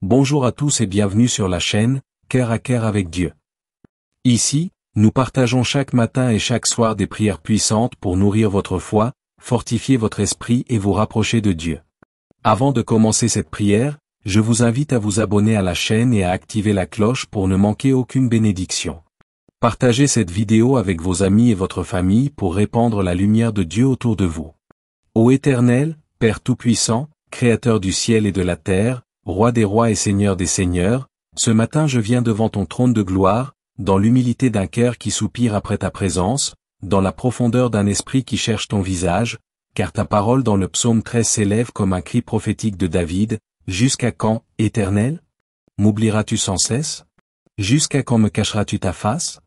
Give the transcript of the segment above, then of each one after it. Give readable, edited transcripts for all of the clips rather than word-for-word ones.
Bonjour à tous et bienvenue sur la chaîne, Cœur à Cœur avec Dieu. Ici, nous partageons chaque matin et chaque soir des prières puissantes pour nourrir votre foi, fortifier votre esprit et vous rapprocher de Dieu. Avant de commencer cette prière, je vous invite à vous abonner à la chaîne et à activer la cloche pour ne manquer aucune bénédiction. Partagez cette vidéo avec vos amis et votre famille pour répandre la lumière de Dieu autour de vous. Ô Éternel, Père Tout-Puissant, Créateur du ciel et de la terre, Roi des rois et Seigneur des seigneurs, ce matin je viens devant ton trône de gloire, dans l'humilité d'un cœur qui soupire après ta présence, dans la profondeur d'un esprit qui cherche ton visage, car ta parole dans le psaume 13 s'élève comme un cri prophétique de David, « Jusqu'à quand, Éternel? M'oublieras-tu sans cesse? Jusqu'à quand me cacheras-tu ta face? »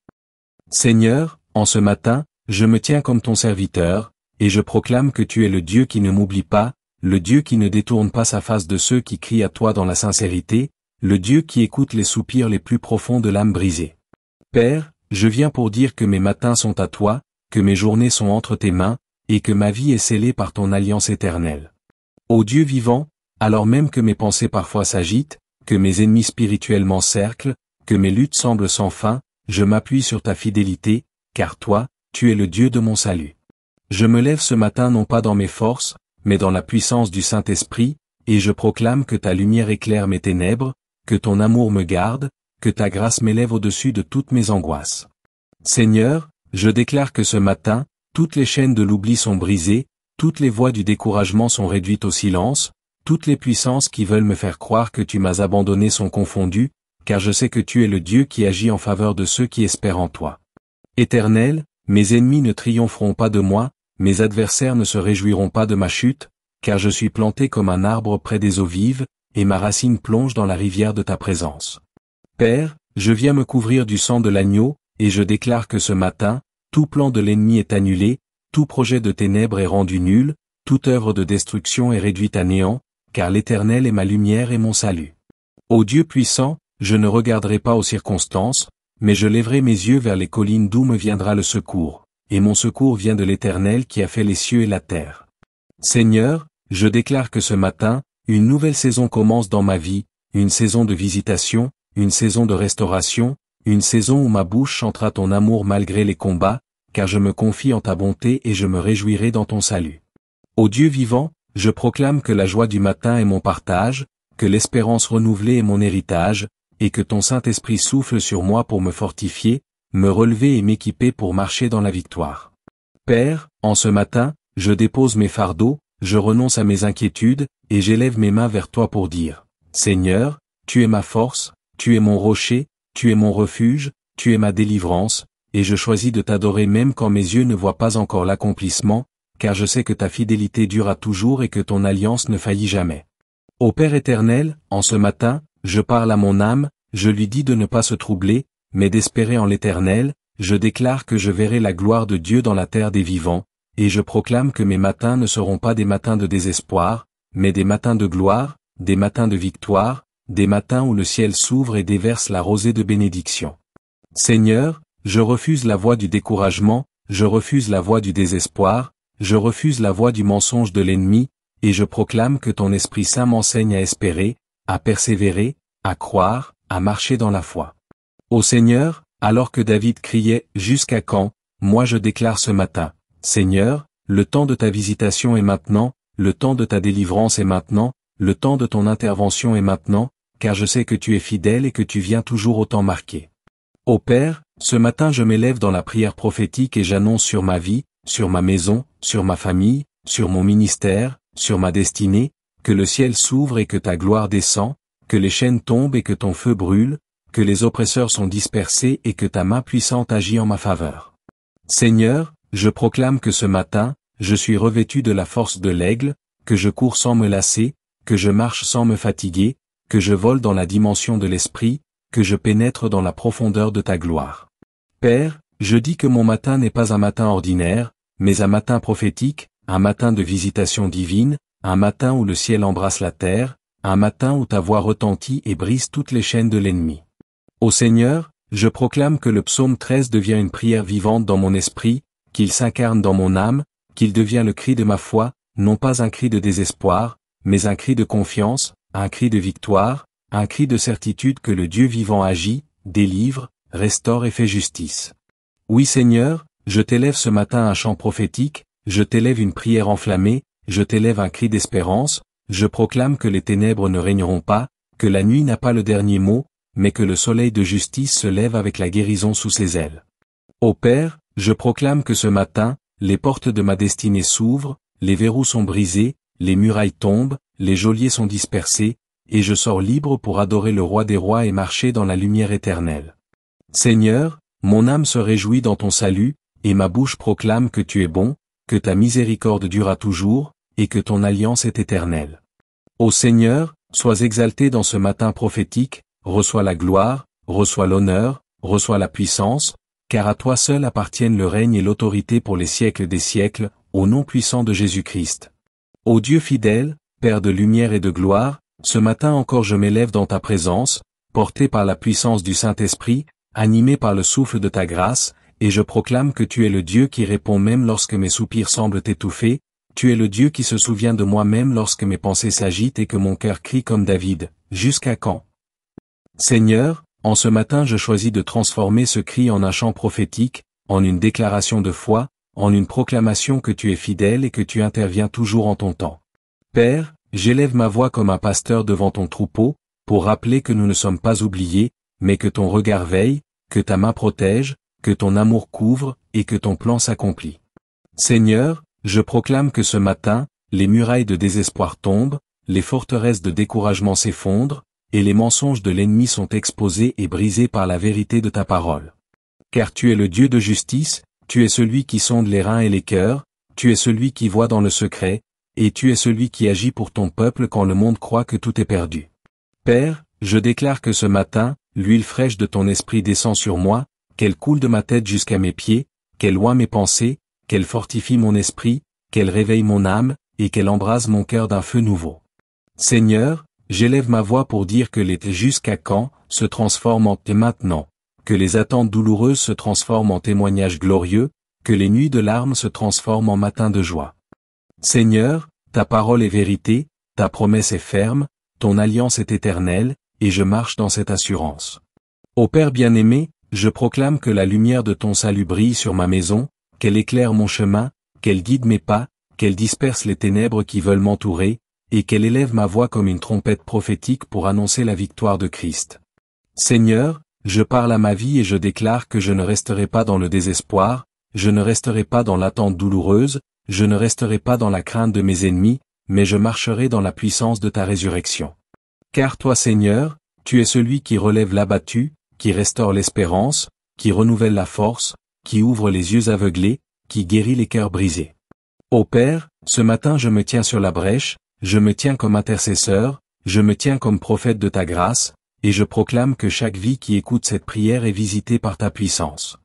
Seigneur, en ce matin, je me tiens comme ton serviteur, et je proclame que tu es le Dieu qui ne m'oublie pas, le Dieu qui ne détourne pas sa face de ceux qui crient à toi dans la sincérité, le Dieu qui écoute les soupirs les plus profonds de l'âme brisée. Père, je viens pour dire que mes matins sont à toi, que mes journées sont entre tes mains, et que ma vie est scellée par ton alliance éternelle. Ô Dieu vivant, alors même que mes pensées parfois s'agitent, que mes ennemis spirituels m'encerclent, que mes luttes semblent sans fin, je m'appuie sur ta fidélité, car toi, tu es le Dieu de mon salut. Je me lève ce matin non pas dans mes forces, mais dans la puissance du Saint-Esprit, et je proclame que ta lumière éclaire mes ténèbres, que ton amour me garde, que ta grâce m'élève au-dessus de toutes mes angoisses. Seigneur, je déclare que ce matin, toutes les chaînes de l'oubli sont brisées, toutes les voix du découragement sont réduites au silence, toutes les puissances qui veulent me faire croire que tu m'as abandonné sont confondues, car je sais que tu es le Dieu qui agit en faveur de ceux qui espèrent en toi. Éternel, mes ennemis ne triompheront pas de moi, mes adversaires ne se réjouiront pas de ma chute, car je suis planté comme un arbre près des eaux vives, et ma racine plonge dans la rivière de ta présence. Père, je viens me couvrir du sang de l'agneau, et je déclare que ce matin, tout plan de l'ennemi est annulé, tout projet de ténèbres est rendu nul, toute œuvre de destruction est réduite à néant, car l'Éternel est ma lumière et mon salut. Ô Dieu puissant, je ne regarderai pas aux circonstances, mais je lèverai mes yeux vers les collines d'où me viendra le secours. Et mon secours vient de l'Éternel qui a fait les cieux et la terre. Seigneur, je déclare que ce matin, une nouvelle saison commence dans ma vie, une saison de visitation, une saison de restauration, une saison où ma bouche chantera ton amour malgré les combats, car je me confie en ta bonté et je me réjouirai dans ton salut. Ô Dieu vivant, je proclame que la joie du matin est mon partage, que l'espérance renouvelée est mon héritage, et que ton Saint-Esprit souffle sur moi pour me fortifier, me relever et m'équiper pour marcher dans la victoire. Père, en ce matin, je dépose mes fardeaux, je renonce à mes inquiétudes, et j'élève mes mains vers toi pour dire, Seigneur, tu es ma force, tu es mon rocher, tu es mon refuge, tu es ma délivrance, et je choisis de t'adorer même quand mes yeux ne voient pas encore l'accomplissement, car je sais que ta fidélité durera toujours et que ton alliance ne faillit jamais. Ô Père éternel, en ce matin, je parle à mon âme, je lui dis de ne pas se troubler, mais d'espérer en l'Éternel, je déclare que je verrai la gloire de Dieu dans la terre des vivants, et je proclame que mes matins ne seront pas des matins de désespoir, mais des matins de gloire, des matins de victoire, des matins où le ciel s'ouvre et déverse la rosée de bénédiction. Seigneur, je refuse la voix du découragement, je refuse la voix du désespoir, je refuse la voix du mensonge de l'ennemi, et je proclame que ton Esprit Saint m'enseigne à espérer, à persévérer, à croire, à marcher dans la foi. Ô Seigneur, alors que David criait « Jusqu'à quand ?», moi je déclare ce matin, Seigneur, le temps de ta visitation est maintenant, le temps de ta délivrance est maintenant, le temps de ton intervention est maintenant, car je sais que tu es fidèle et que tu viens toujours au temps marqué. Ô Père, ce matin je m'élève dans la prière prophétique et j'annonce sur ma vie, sur ma maison, sur ma famille, sur mon ministère, sur ma destinée, que le ciel s'ouvre et que ta gloire descend, que les chaînes tombent et que ton feu brûle, que les oppresseurs sont dispersés et que ta main puissante agit en ma faveur. Seigneur, je proclame que ce matin, je suis revêtu de la force de l'aigle, que je cours sans me lasser, que je marche sans me fatiguer, que je vole dans la dimension de l'esprit, que je pénètre dans la profondeur de ta gloire. Père, je dis que mon matin n'est pas un matin ordinaire, mais un matin prophétique, un matin de visitation divine, un matin où le ciel embrasse la terre, un matin où ta voix retentit et brise toutes les chaînes de l'ennemi. Ô Seigneur, je proclame que le psaume 13 devient une prière vivante dans mon esprit, qu'il s'incarne dans mon âme, qu'il devient le cri de ma foi, non pas un cri de désespoir, mais un cri de confiance, un cri de victoire, un cri de certitude que le Dieu vivant agit, délivre, restaure et fait justice. Oui Seigneur, je t'élève ce matin un chant prophétique, je t'élève une prière enflammée, je t'élève un cri d'espérance, je proclame que les ténèbres ne régneront pas, que la nuit n'a pas le dernier mot, mais que le soleil de justice se lève avec la guérison sous ses ailes. Ô Père, je proclame que ce matin, les portes de ma destinée s'ouvrent, les verrous sont brisés, les murailles tombent, les geôliers sont dispersés, et je sors libre pour adorer le Roi des Rois et marcher dans la lumière éternelle. Seigneur, mon âme se réjouit dans ton salut, et ma bouche proclame que tu es bon, que ta miséricorde durera toujours, et que ton alliance est éternelle. Ô Seigneur, sois exalté dans ce matin prophétique, reçois la gloire, reçois l'honneur, reçois la puissance, car à toi seul appartiennent le règne et l'autorité pour les siècles des siècles, au nom puissant de Jésus-Christ. Ô Dieu fidèle, Père de lumière et de gloire, ce matin encore je m'élève dans ta présence, porté par la puissance du Saint-Esprit, animé par le souffle de ta grâce, et je proclame que tu es le Dieu qui répond même lorsque mes soupirs semblent étouffés, tu es le Dieu qui se souvient de moi même lorsque mes pensées s'agitent et que mon cœur crie comme David, jusqu'à quand? Seigneur, en ce matin je choisis de transformer ce cri en un chant prophétique, en une déclaration de foi, en une proclamation que tu es fidèle et que tu interviens toujours en ton temps. Père, j'élève ma voix comme un pasteur devant ton troupeau, pour rappeler que nous ne sommes pas oubliés, mais que ton regard veille, que ta main protège, que ton amour couvre, et que ton plan s'accomplit. Seigneur, je proclame que ce matin, les murailles de désespoir tombent, les forteresses de découragement s'effondrent, et les mensonges de l'ennemi sont exposés et brisés par la vérité de ta parole. Car tu es le Dieu de justice, tu es celui qui sonde les reins et les cœurs, tu es celui qui voit dans le secret, et tu es celui qui agit pour ton peuple quand le monde croit que tout est perdu. Père, je déclare que ce matin, l'huile fraîche de ton esprit descend sur moi, qu'elle coule de ma tête jusqu'à mes pieds, qu'elle oint mes pensées, qu'elle fortifie mon esprit, qu'elle réveille mon âme, et qu'elle embrase mon cœur d'un feu nouveau. Seigneur, j'élève ma voix pour dire que les jusqu'à quand se transforment en maintenant, que les attentes douloureuses se transforment en témoignages glorieux, que les nuits de larmes se transforment en matins de joie. Seigneur, ta parole est vérité, ta promesse est ferme, ton alliance est éternelle, et je marche dans cette assurance. Ô Père bien-aimé, je proclame que la lumière de ton salut brille sur ma maison, qu'elle éclaire mon chemin, qu'elle guide mes pas, qu'elle disperse les ténèbres qui veulent m'entourer, et qu'elle élève ma voix comme une trompette prophétique pour annoncer la victoire de Christ. Seigneur, je parle à ma vie et je déclare que je ne resterai pas dans le désespoir, je ne resterai pas dans l'attente douloureuse, je ne resterai pas dans la crainte de mes ennemis, mais je marcherai dans la puissance de ta résurrection. Car toi Seigneur, tu es celui qui relève l'abattu, qui restaure l'espérance, qui renouvelle la force, qui ouvre les yeux aveuglés, qui guérit les cœurs brisés. Ô Père, ce matin je me tiens sur la brèche, je me tiens comme intercesseur, je me tiens comme prophète de ta grâce, et je proclame que chaque vie qui écoute cette prière est visitée par ta puissance.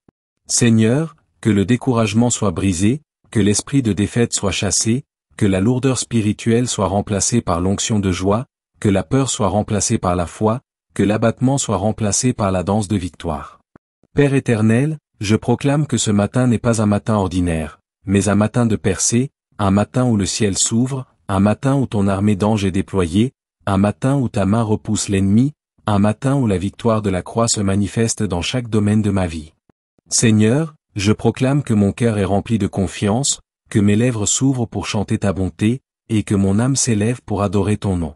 Seigneur, que le découragement soit brisé, que l'esprit de défaite soit chassé, que la lourdeur spirituelle soit remplacée par l'onction de joie, que la peur soit remplacée par la foi, que l'abattement soit remplacé par la danse de victoire. Père éternel, je proclame que ce matin n'est pas un matin ordinaire, mais un matin de percée, un matin où le ciel s'ouvre, un matin où ton armée d'anges est déployée, un matin où ta main repousse l'ennemi, un matin où la victoire de la croix se manifeste dans chaque domaine de ma vie. Seigneur, je proclame que mon cœur est rempli de confiance, que mes lèvres s'ouvrent pour chanter ta bonté, et que mon âme s'élève pour adorer ton nom.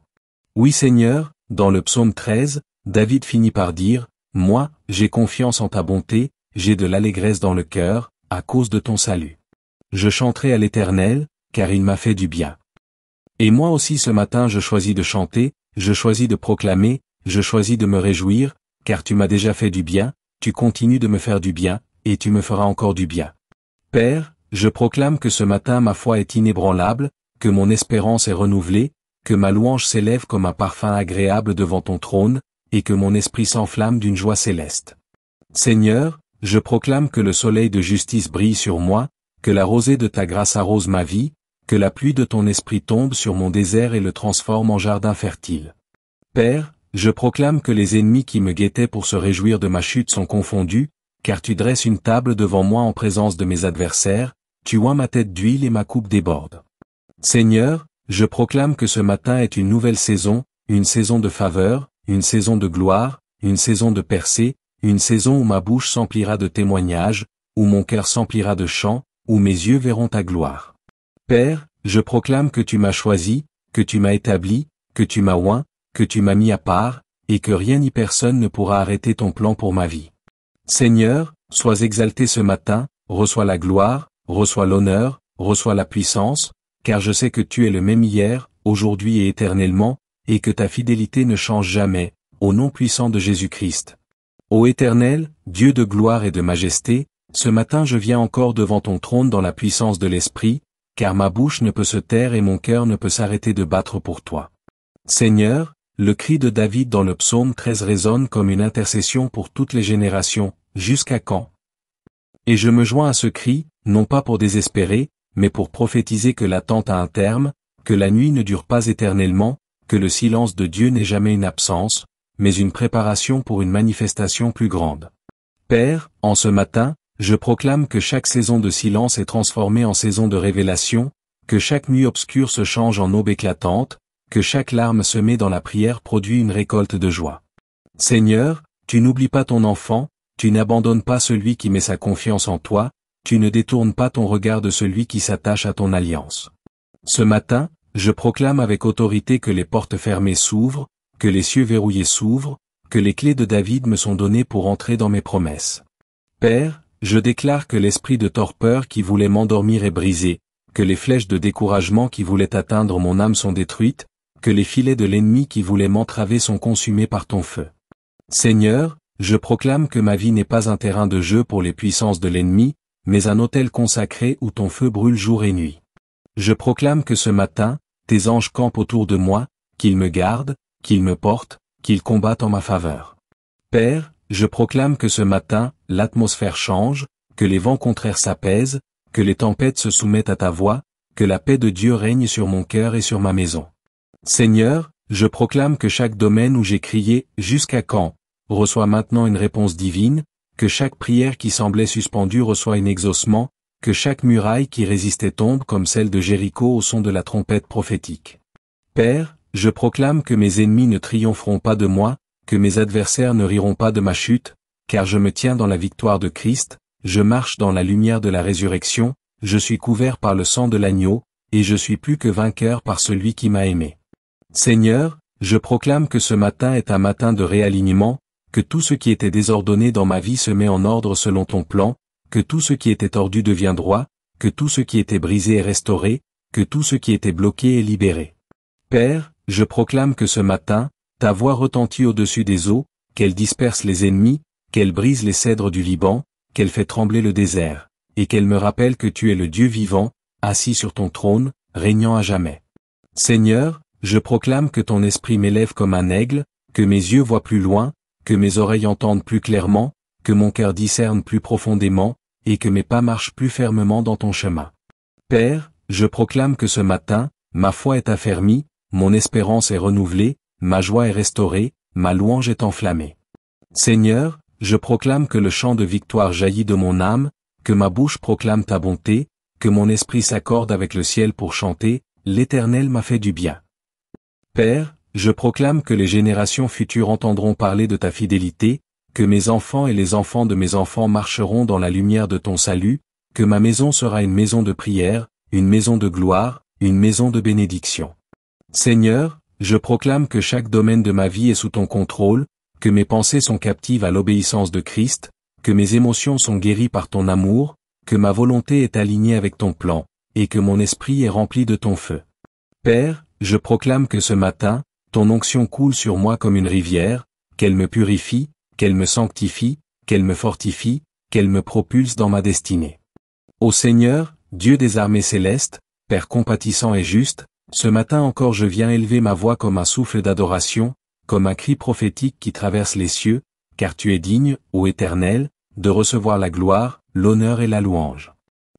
Oui Seigneur, dans le psaume 13, David finit par dire, « Moi, j'ai confiance en ta bonté, j'ai de l'allégresse dans le cœur, à cause de ton salut. Je chanterai à l'Éternel, car il m'a fait du bien. » Et moi aussi ce matin je choisis de chanter, je choisis de proclamer, je choisis de me réjouir, car tu m'as déjà fait du bien, tu continues de me faire du bien, et tu me feras encore du bien. Père, je proclame que ce matin ma foi est inébranlable, que mon espérance est renouvelée, que ma louange s'élève comme un parfum agréable devant ton trône, et que mon esprit s'enflamme d'une joie céleste. Seigneur, je proclame que le soleil de justice brille sur moi, que la rosée de ta grâce arrose ma vie, que la pluie de ton esprit tombe sur mon désert et le transforme en jardin fertile. Père, je proclame que les ennemis qui me guettaient pour se réjouir de ma chute sont confondus, car tu dresses une table devant moi en présence de mes adversaires, tu oins ma tête d'huile et ma coupe déborde. Seigneur, je proclame que ce matin est une nouvelle saison, une saison de faveur, une saison de gloire, une saison de percée, une saison où ma bouche s'emplira de témoignages, où mon cœur s'emplira de chants, où mes yeux verront ta gloire. Père, je proclame que tu m'as choisi, que tu m'as établi, que tu m'as oint, que tu m'as mis à part, et que rien ni personne ne pourra arrêter ton plan pour ma vie. Seigneur, sois exalté ce matin, reçois la gloire, reçois l'honneur, reçois la puissance, car je sais que tu es le même hier, aujourd'hui et éternellement, et que ta fidélité ne change jamais, au nom puissant de Jésus-Christ. Ô Éternel, Dieu de gloire et de majesté, ce matin je viens encore devant ton trône dans la puissance de l'Esprit, car ma bouche ne peut se taire et mon cœur ne peut s'arrêter de battre pour toi. Seigneur, le cri de David dans le psaume 13 résonne comme une intercession pour toutes les générations, jusqu'à quand? Et je me joins à ce cri, non pas pour désespérer, mais pour prophétiser que l'attente a un terme, que la nuit ne dure pas éternellement, que le silence de Dieu n'est jamais une absence, mais une préparation pour une manifestation plus grande. Père, en ce matin, je proclame que chaque saison de silence est transformée en saison de révélation, que chaque nuit obscure se change en aube éclatante, que chaque larme semée dans la prière produit une récolte de joie. Seigneur, tu n'oublies pas ton enfant, tu n'abandonnes pas celui qui met sa confiance en toi, tu ne détournes pas ton regard de celui qui s'attache à ton alliance. Ce matin, je proclame avec autorité que les portes fermées s'ouvrent, que les cieux verrouillés s'ouvrent, que les clés de David me sont données pour entrer dans mes promesses. Père, je déclare que l'esprit de torpeur qui voulait m'endormir est brisé, que les flèches de découragement qui voulaient atteindre mon âme sont détruites, que les filets de l'ennemi qui voulaient m'entraver sont consumés par ton feu. Seigneur, je proclame que ma vie n'est pas un terrain de jeu pour les puissances de l'ennemi, mais un autel consacré où ton feu brûle jour et nuit. Je proclame que ce matin, tes anges campent autour de moi, qu'ils me gardent, qu'ils me portent, qu'ils combattent en ma faveur. Père, je proclame que ce matin, l'atmosphère change, que les vents contraires s'apaisent, que les tempêtes se soumettent à ta voix, que la paix de Dieu règne sur mon cœur et sur ma maison. Seigneur, je proclame que chaque domaine où j'ai crié « Jusqu'à quand ?», reçoit maintenant une réponse divine, que chaque prière qui semblait suspendue reçoit un exaucement, que chaque muraille qui résistait tombe comme celle de Jéricho au son de la trompette prophétique. Père, je proclame que mes ennemis ne triompheront pas de moi, que mes adversaires ne riront pas de ma chute, car je me tiens dans la victoire de Christ, je marche dans la lumière de la résurrection, je suis couvert par le sang de l'agneau, et je suis plus que vainqueur par celui qui m'a aimé. Seigneur, je proclame que ce matin est un matin de réalignement, que tout ce qui était désordonné dans ma vie se met en ordre selon ton plan, que tout ce qui était tordu devient droit, que tout ce qui était brisé est restauré, que tout ce qui était bloqué est libéré. Père, je proclame que ce matin, ta voix retentit au-dessus des eaux, qu'elle disperse les ennemis, qu'elle brise les cèdres du Liban, qu'elle fait trembler le désert, et qu'elle me rappelle que tu es le Dieu vivant, assis sur ton trône, régnant à jamais. Seigneur, je proclame que ton esprit m'élève comme un aigle, que mes yeux voient plus loin, que mes oreilles entendent plus clairement, que mon cœur discerne plus profondément, et que mes pas marchent plus fermement dans ton chemin. Père, je proclame que ce matin, ma foi est affermie, mon espérance est renouvelée, ma joie est restaurée, ma louange est enflammée. Seigneur, je proclame que le chant de victoire jaillit de mon âme, que ma bouche proclame ta bonté, que mon esprit s'accorde avec le ciel pour chanter, l'Éternel m'a fait du bien. Père, je proclame que les générations futures entendront parler de ta fidélité, que mes enfants et les enfants de mes enfants marcheront dans la lumière de ton salut, que ma maison sera une maison de prière, une maison de gloire, une maison de bénédiction. Seigneur, je proclame que chaque domaine de ma vie est sous ton contrôle, que mes pensées sont captives à l'obéissance de Christ, que mes émotions sont guéries par ton amour, que ma volonté est alignée avec ton plan, et que mon esprit est rempli de ton feu. Père, je proclame que ce matin, ton onction coule sur moi comme une rivière, qu'elle me purifie, qu'elle me sanctifie, qu'elle me fortifie, qu'elle me propulse dans ma destinée. Ô Seigneur, Dieu des armées célestes, Père compatissant et juste, ce matin encore je viens élever ma voix comme un souffle d'adoration, comme un cri prophétique qui traverse les cieux, car tu es digne, ô Éternel, de recevoir la gloire, l'honneur et la louange.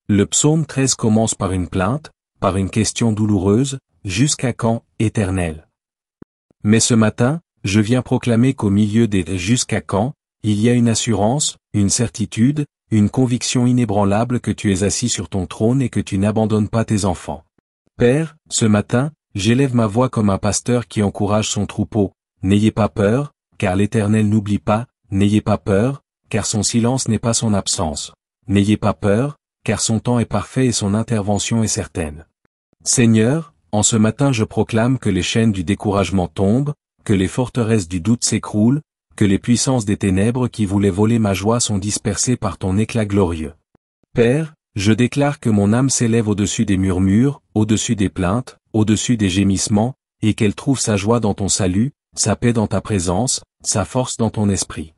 Le psaume 13 commence par une plainte, par une question douloureuse, jusqu'à quand, Éternel? Mais ce matin, je viens proclamer qu'au milieu des jusqu'à quand, il y a une assurance, une certitude, une conviction inébranlable que tu es assis sur ton trône et que tu n'abandonnes pas tes enfants. Père, ce matin, j'élève ma voix comme un pasteur qui encourage son troupeau, n'ayez pas peur, car l'Éternel n'oublie pas, n'ayez pas peur, car son silence n'est pas son absence. N'ayez pas peur, car son temps est parfait et son intervention est certaine. Seigneur, en ce matin je proclame que les chaînes du découragement tombent, que les forteresses du doute s'écroulent, que les puissances des ténèbres qui voulaient voler ma joie sont dispersées par ton éclat glorieux. Père, je déclare que mon âme s'élève au-dessus des murmures, au-dessus des plaintes, au-dessus des gémissements, et qu'elle trouve sa joie dans ton salut, sa paix dans ta présence, sa force dans ton esprit.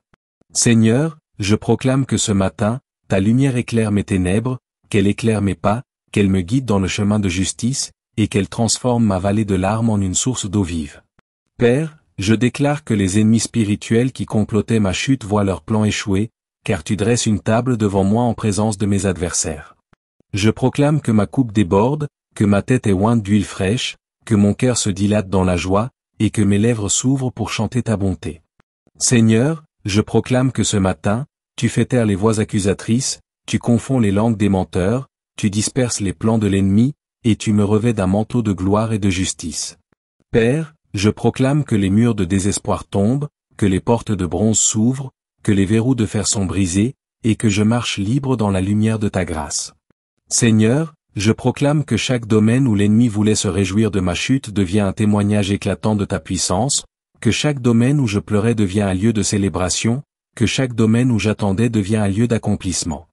Seigneur, je proclame que ce matin, ta lumière éclaire mes ténèbres, qu'elle éclaire mes pas, qu'elle me guide dans le chemin de justice, et qu'elle transforme ma vallée de larmes en une source d'eau vive. Père, je déclare que les ennemis spirituels qui complotaient ma chute voient leur plan échouer, car tu dresses une table devant moi en présence de mes adversaires. Je proclame que ma coupe déborde, que ma tête est ointe d'huile fraîche, que mon cœur se dilate dans la joie, et que mes lèvres s'ouvrent pour chanter ta bonté. Seigneur, je proclame que ce matin, tu fais taire les voix accusatrices, tu confonds les langues des menteurs, tu disperses les plans de l'ennemi, et tu me revêts d'un manteau de gloire et de justice. Père, je proclame que les murs de désespoir tombent, que les portes de bronze s'ouvrent, que les verrous de fer sont brisés, et que je marche libre dans la lumière de ta grâce. Seigneur, je proclame que chaque domaine où l'ennemi voulait se réjouir de ma chute devient un témoignage éclatant de ta puissance, que chaque domaine où je pleurais devient un lieu de célébration, que chaque domaine où j'attendais devient un lieu d'accomplissement.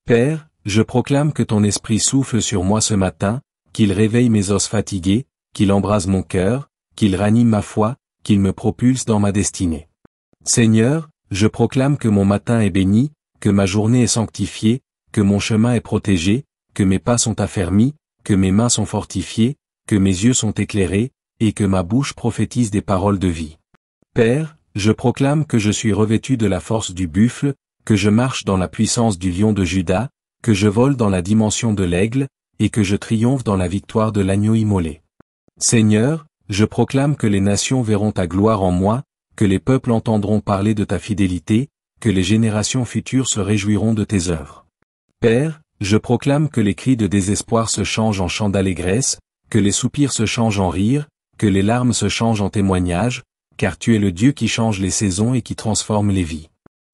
Père, je proclame que ton esprit souffle sur moi ce matin, qu'il réveille mes os fatigués, qu'il embrase mon cœur, qu'il ranime ma foi, qu'il me propulse dans ma destinée. Seigneur, je proclame que mon matin est béni, que ma journée est sanctifiée, que mon chemin est protégé, que mes pas sont affermis, que mes mains sont fortifiées, que mes yeux sont éclairés, et que ma bouche prophétise des paroles de vie. Père, je proclame que je suis revêtu de la force du buffle, que je marche dans la puissance du lion de Juda, que je vole dans la dimension de l'aigle, et que je triomphe dans la victoire de l'agneau immolé. Seigneur, je proclame que les nations verront ta gloire en moi, que les peuples entendront parler de ta fidélité, que les générations futures se réjouiront de tes œuvres. Père, je proclame que les cris de désespoir se changent en chants d'allégresse, que les soupirs se changent en rire, que les larmes se changent en témoignages, car tu es le Dieu qui change les saisons et qui transforme les vies.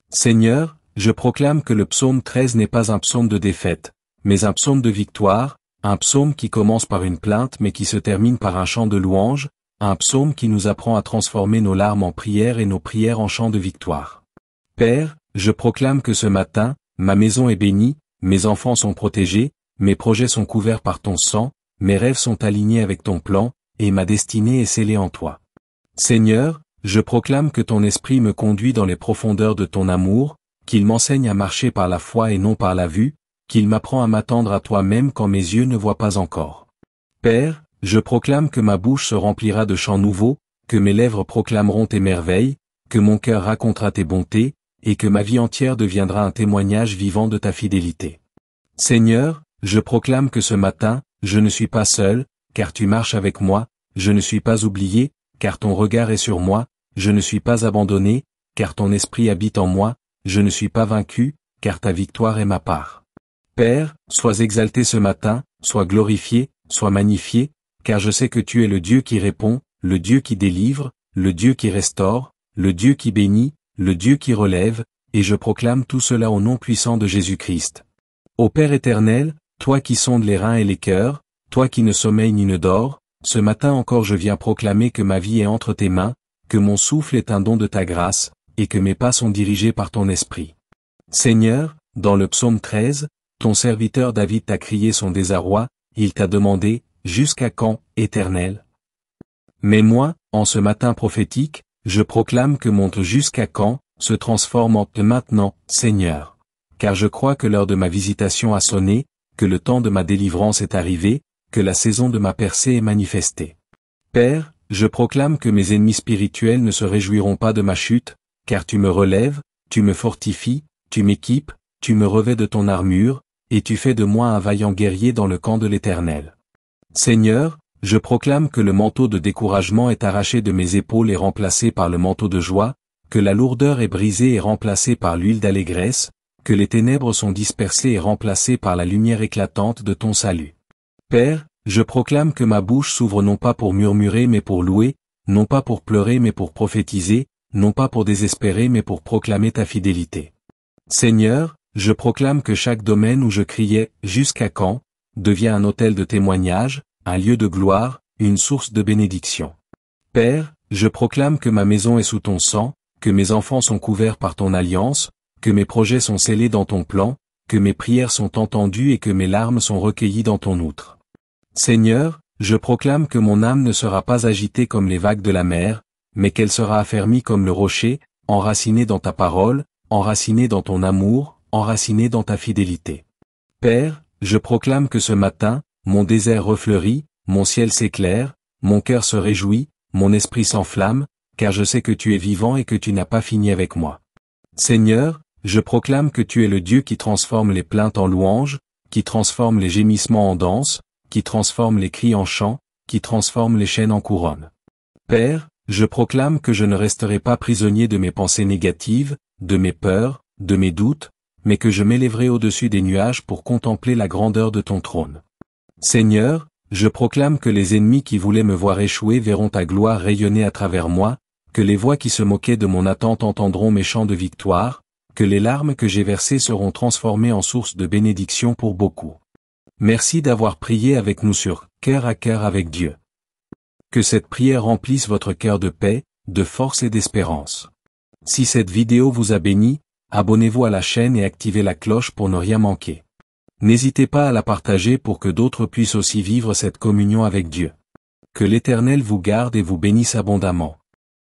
Seigneur, je proclame que le psaume 13 n'est pas un psaume de défaite, mais un psaume de victoire, un psaume qui commence par une plainte mais qui se termine par un chant de louange, un psaume qui nous apprend à transformer nos larmes en prières et nos prières en chants de victoire. Père, je proclame que ce matin, ma maison est bénie, mes enfants sont protégés, mes projets sont couverts par ton sang, mes rêves sont alignés avec ton plan, et ma destinée est scellée en toi. Seigneur, je proclame que ton esprit me conduit dans les profondeurs de ton amour, qu'il m'enseigne à marcher par la foi et non par la vue, qu'il m'apprend à m'attendre à toi-même quand mes yeux ne voient pas encore. Père, je proclame que ma bouche se remplira de chants nouveaux, que mes lèvres proclameront tes merveilles, que mon cœur racontera tes bontés, et que ma vie entière deviendra un témoignage vivant de ta fidélité. Seigneur, je proclame que ce matin, je ne suis pas seul, car tu marches avec moi, je ne suis pas oublié, car ton regard est sur moi, je ne suis pas abandonné, car ton esprit habite en moi, je ne suis pas vaincu, car ta victoire est ma part. Père, sois exalté ce matin, sois glorifié, sois magnifié, car je sais que tu es le Dieu qui répond, le Dieu qui délivre, le Dieu qui restaure, le Dieu qui bénit, le Dieu qui relève, et je proclame tout cela au nom puissant de Jésus-Christ. Ô Père éternel, toi qui sondes les reins et les cœurs, toi qui ne sommeilles ni ne dors, ce matin encore je viens proclamer que ma vie est entre tes mains, que mon souffle est un don de ta grâce, et que mes pas sont dirigés par ton esprit. Seigneur, dans le psaume 13, ton serviteur David t'a crié son désarroi, il t'a demandé, jusqu'à quand, Éternel? Mais moi, en ce matin prophétique, je proclame que mon jusqu'à quand se transforme en maintenant, Seigneur. Car je crois que l'heure de ma visitation a sonné, que le temps de ma délivrance est arrivé, que la saison de ma percée est manifestée. Père, je proclame que mes ennemis spirituels ne se réjouiront pas de ma chute, car tu me relèves, tu me fortifies, tu m'équipes, tu me revêts de ton armure, et tu fais de moi un vaillant guerrier dans le camp de l'Éternel. Seigneur, je proclame que le manteau de découragement est arraché de mes épaules et remplacé par le manteau de joie, que la lourdeur est brisée et remplacée par l'huile d'allégresse, que les ténèbres sont dispersées et remplacées par la lumière éclatante de ton salut. Père, je proclame que ma bouche s'ouvre non pas pour murmurer mais pour louer, non pas pour pleurer mais pour prophétiser, non pas pour désespérer mais pour proclamer ta fidélité. Seigneur, je proclame que chaque domaine où je criais « Jusqu'à quand ?», devient un autel de témoignage, un lieu de gloire, une source de bénédiction. Père, je proclame que ma maison est sous ton sang, que mes enfants sont couverts par ton alliance, que mes projets sont scellés dans ton plan, que mes prières sont entendues et que mes larmes sont recueillies dans ton outre. Seigneur, je proclame que mon âme ne sera pas agitée comme les vagues de la mer, mais qu'elle sera affermie comme le rocher, enracinée dans ta parole, enracinée dans ton amour, enracinée dans ta fidélité. Père, je proclame que ce matin, mon désert refleurit, mon ciel s'éclaire, mon cœur se réjouit, mon esprit s'enflamme, car je sais que tu es vivant et que tu n'as pas fini avec moi. Seigneur, je proclame que tu es le Dieu qui transforme les plaintes en louanges, qui transforme les gémissements en danse, qui transforme les cris en chants, qui transforme les chaînes en couronnes. Père, je proclame que je ne resterai pas prisonnier de mes pensées négatives, de mes peurs, de mes doutes, mais que je m'élèverai au-dessus des nuages pour contempler la grandeur de ton trône. Seigneur, je proclame que les ennemis qui voulaient me voir échouer verront ta gloire rayonner à travers moi, que les voix qui se moquaient de mon attente entendront mes chants de victoire, que les larmes que j'ai versées seront transformées en source de bénédiction pour beaucoup. Merci d'avoir prié avec nous sur Cœur à cœur avec Dieu. Que cette prière remplisse votre cœur de paix, de force et d'espérance. Si cette vidéo vous a béni, abonnez-vous à la chaîne et activez la cloche pour ne rien manquer. N'hésitez pas à la partager pour que d'autres puissent aussi vivre cette communion avec Dieu. Que l'Éternel vous garde et vous bénisse abondamment.